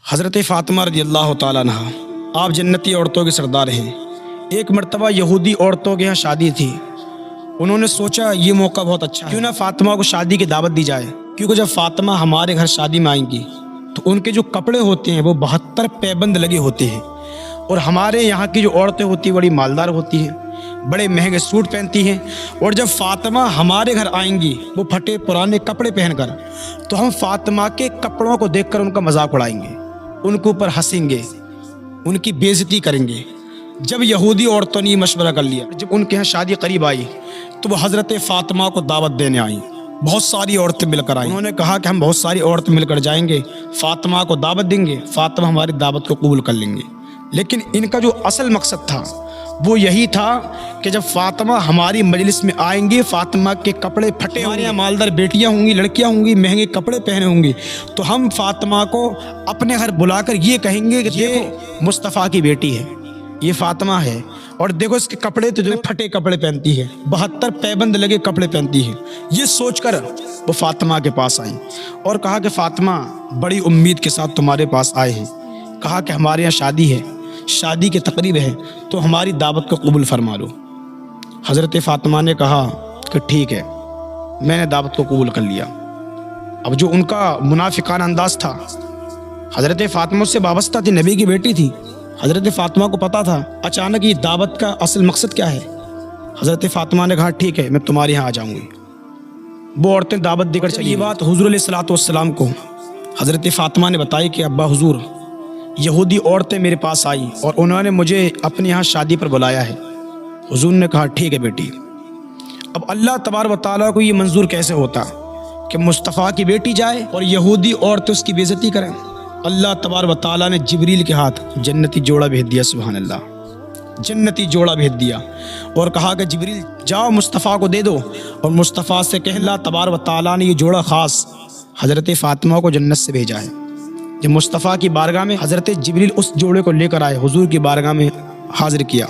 حضرت فاطمہ رضی اللہ تعالیٰ عنہ آپ جنتی عورتوں کے سردار ہیں۔ ایک مرتبہ یہودی عورتوں کے یہاں شادی تھی۔ انہوں نے سوچا یہ موقع بہت اچھا ہے، کیوں نہ فاطمہ کو شادی کی دعوت دی جائے، کیونکہ جب فاطمہ ہمارے گھر شادی میں آئیں گی تو ان کے جو کپڑے ہوتے ہیں وہ 72 پیبند لگے ہوتے ہیں، اور ہمارے یہاں کی جو عورتیں ہوتی ہیں بڑی مالدار ہوتی ہیں، بڑے مہنگے سوٹ پہنتی ہیں، اور جب فاطمہ ہمارے گھر آئیں گی وہ پھٹے پرانے کپڑے پہن کر، تو ہم فاطمہ کے کپڑوں کو دیکھ کر ان کا مذاق اڑائیں گے، ان کے اوپر ہنسیں گے، ان کی بے عزتی کریں گے۔ جب یہودی عورتوں نے یہ مشورہ کر لیا، جب ان کے ہاں شادی قریب آئی تو وہ حضرت فاطمہ کو دعوت دینے آئیں۔ بہت ساری عورتیں مل کر آئیں۔ انہوں نے کہا کہ ہم بہت ساری عورتیں مل کر جائیں گے، فاطمہ کو دعوت دیں گے، فاطمہ ہماری دعوت کو قبول کر لیں گے۔ لیکن ان کا جو اصل مقصد تھا وہ یہی تھا کہ جب فاطمہ ہماری مجلس میں آئیں گی، فاطمہ کے کپڑے پھٹے ہوں گے، مالدار بیٹیاں ہوں گی، لڑکیاں ہوں گی، مہنگے کپڑے پہنے ہوں گی، تو ہم فاطمہ کو اپنے گھر بلا کر یہ کہیں گے کہ یہ مصطفیٰ کی بیٹی ہے، یہ فاطمہ ہے، اور دیکھو اس کے کپڑے تو جو پھٹے کپڑے پہنتی ہے، 72 پیبند لگے کپڑے پہنتی ہے۔ یہ سوچ کر وہ فاطمہ کے پاس آئیں اور کہا کہ فاطمہ بڑی امید کے ساتھ تمہارے پاس آئے ہیں، کہا کہ ہمارے یہاں شادی ہے، شادی کی تقریب ہے، تو ہماری دعوت کو قبول فرما لو۔ حضرت فاطمہ نے کہا کہ ٹھیک ہے، میں نے دعوت کو قبول کر لیا۔ اب جو ان کا منافقانہ انداز تھا، حضرت فاطمہ سے وابستہ تھی، نبی کی بیٹی تھی، حضرت فاطمہ کو پتا تھا اچانک یہ دعوت کا اصل مقصد کیا ہے۔ حضرت فاطمہ نے کہا ٹھیک ہے، میں تمہارے یہاں آ جاؤں گی۔ وہ عورتیں دعوت دے کر چلی۔ یہ بات حضور علیہ الصلوۃ والسلام کو حضرت فاطمہ نے بتائی کہ ابا حضور، یہودی عورتیں میرے پاس آئیں اور انہوں نے مجھے اپنے یہاں شادی پر بلایا ہے۔ حضور نے کہا ٹھیک ہے بیٹی۔ اب اللہ تبارک و تعالیٰ کو یہ منظور کیسے ہوتا کہ مصطفیٰ کی بیٹی جائے اور یہودی عورتیں اس کی بے عزتی کریں؟ اللہ تبارک و تعالیٰ نے جبریل کے ہاتھ جنتی جوڑا بھیج دیا، سبحان اللہ، جنتی جوڑا بھیج دیا، اور کہا کہ جبریل جاؤ مصطفیٰ کو دے دو، اور مصطفیٰ سے کہ اللہ تبارک و تعالیٰ نے یہ جوڑا خاص حضرت فاطمہ کو جنت سے بھیجا ہے۔ جب مصطفیٰ کی بارگاہ میں حضرت جبریل اس جوڑے کو لے کر آئے، حضور کی بارگاہ میں حاضر کیا۔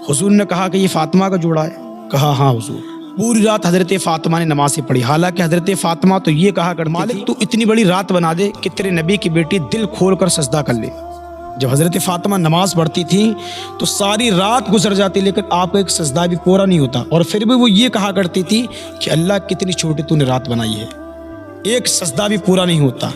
حضور نے کہا کہ یہ فاطمہ کا جوڑا ہے؟ کہا ہاں حضور۔ پوری رات حضرت فاطمہ نے نماز پڑھی، حالانکہ حضرت فاطمہ تو یہ کہا کرتی مالک تو اتنی بڑی رات بنا دے کہ تیرے نبی کی بیٹی دل کھول کر سجدہ کر لے۔ جب حضرت فاطمہ نماز پڑھتی تھی تو ساری رات گزر جاتی، لیکن آپ کا ایک سجدہ بھی پورا نہیں ہوتا، اور پھر بھی وہ یہ کہا کرتی تھی کہ اللہ کتنی چھوٹی تو نے رات بنائی ہے، ایک سجدہ بھی پورا نہیں ہوتا،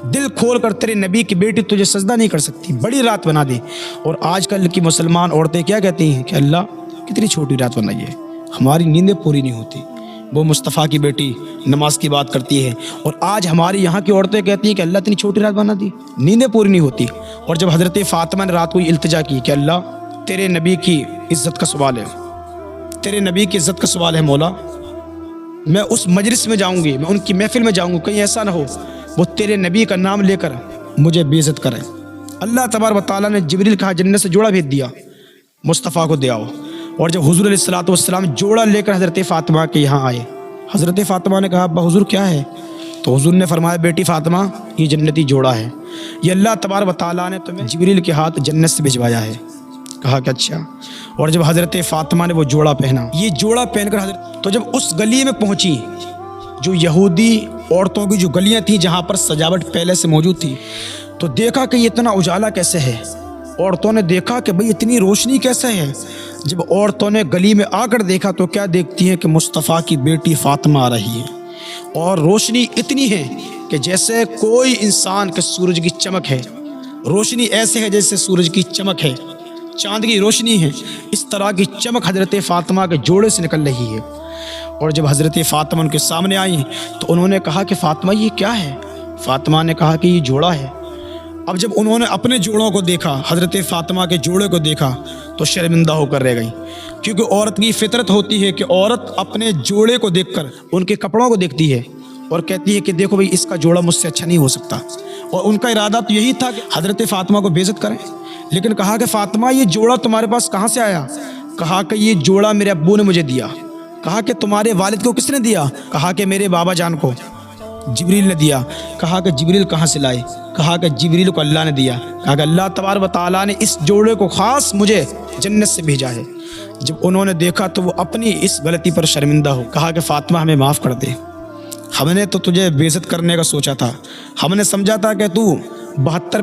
دل کھول کر تیرے نبی کی بیٹی تجھے سجدہ نہیں کر سکتی، بڑی رات بنا دے۔ اور آج کل کی مسلمان عورتیں کیا کہتی ہیں کہ اللہ کتنی چھوٹی رات بنائی ہے، ہماری نیندیں پوری نہیں ہوتی۔ وہ مصطفیٰ کی بیٹی نماز کی بات کرتی ہے، اور آج ہماری یہاں کی عورتیں کہتی ہیں کہ اللہ اتنی چھوٹی رات بنا دی، نیندیں پوری نہیں ہوتی۔ اور جب حضرت فاطمہ نے رات کو التجا کی کہ اللہ تیرے نبی کی عزت کا سوال ہے، تیرے نبی کی عزت کا سوال ہے مولا، میں اس مجلس میں جاؤں گی، میں ان کی محفل میں جاؤں گی، کہیں ایسا نہ ہو وہ تیرے نبی کا نام لے کر مجھے بے عزت کرے۔ اللہ تبارک و تعالیٰ نے جبریل کہا جنت سے جوڑا بھیج دیا، مصطفیٰ کو دے آؤ۔ اور جب حضور علیہ الصلوۃ والسلام جوڑا لے کر حضرت فاطمہ کے یہاں آئے، حضرت فاطمہ نے کہا ابا حضور کیا ہے؟ تو حضور نے فرمایا بیٹی فاطمہ یہ جنتی جوڑا ہے، یہ اللہ تبارک و تعالیٰ نے تمہیں جبریل کے ہاتھ جنت سے بھجوایا ہے۔ کہا کہ اچھا۔ اور جب حضرت فاطمہ نے وہ جوڑا پہنا، یہ جوڑا پہن کر حضرت تو جب اس گلی میں پہنچی جو یہودی عورتوں کی جو گلیاں تھیں جہاں پر سجاوٹ پہلے سے موجود تھی، تو دیکھا کہ یہ اتنا اجالا کیسے ہے۔ عورتوں نے دیکھا کہ بھئی اتنی روشنی کیسے ہے۔ جب عورتوں نے گلی میں آ کر دیکھا تو کیا دیکھتی ہیں کہ مصطفیٰ کی بیٹی فاطمہ آ رہی ہے، اور روشنی اتنی ہے کہ جیسے کوئی انسان کے سورج کی چمک ہے، روشنی ایسے ہے جیسے سورج کی چمک ہے، چاند کی روشنی ہے، اس طرح کی چمک حضرت فاطمہ کے جوڑے سے نکل رہی ہے۔ اور جب حضرت فاطمہ ان کے سامنے آئیں تو انہوں نے کہا کہ فاطمہ یہ کیا ہے؟ فاطمہ نے کہا کہ یہ جوڑا ہے۔ اب جب انہوں نے اپنے جوڑوں کو دیکھا، حضرت فاطمہ کے جوڑے کو دیکھا، تو شرمندہ ہو کر رہ گئیں، کیونکہ عورت کی فطرت ہوتی ہے کہ عورت اپنے جوڑے کو دیکھ کر ان کے کپڑوں کو دیکھتی ہے اور کہتی ہے کہ دیکھو بھئی اس کا جوڑا مجھ سے اچھا نہیں ہو سکتا، اور ان کا ارادہ تو یہی تھا کہ حضرت فاطمہ کو بے عزت کریں۔ لیکن کہا کہ فاطمہ یہ جوڑا تمہارے پاس کہاں سے آیا؟ کہا کہ یہ جوڑا میرے ابو نے مجھے دیا۔ کہا کہ تمہارے والد کو کس نے دیا؟ کہا کہ میرے بابا جان کو جبریل نے دیا۔ کہا کہ جبریل کہاں سے لائے؟ کہا کہ جبریل کو اللہ نے دیا۔ کہا کہ اللہ تبارک و تعالیٰ نے اس جوڑے کو خاص مجھے جنت سے بھیجا ہے۔ جب انہوں نے دیکھا تو وہ اپنی اس غلطی پر شرمندہ ہو، کہا کہ فاطمہ ہمیں معاف کر دے، ہم نے تو تجھے بے عزت کرنے کا سوچا تھا، ہم نے سمجھا تھا کہ تو 72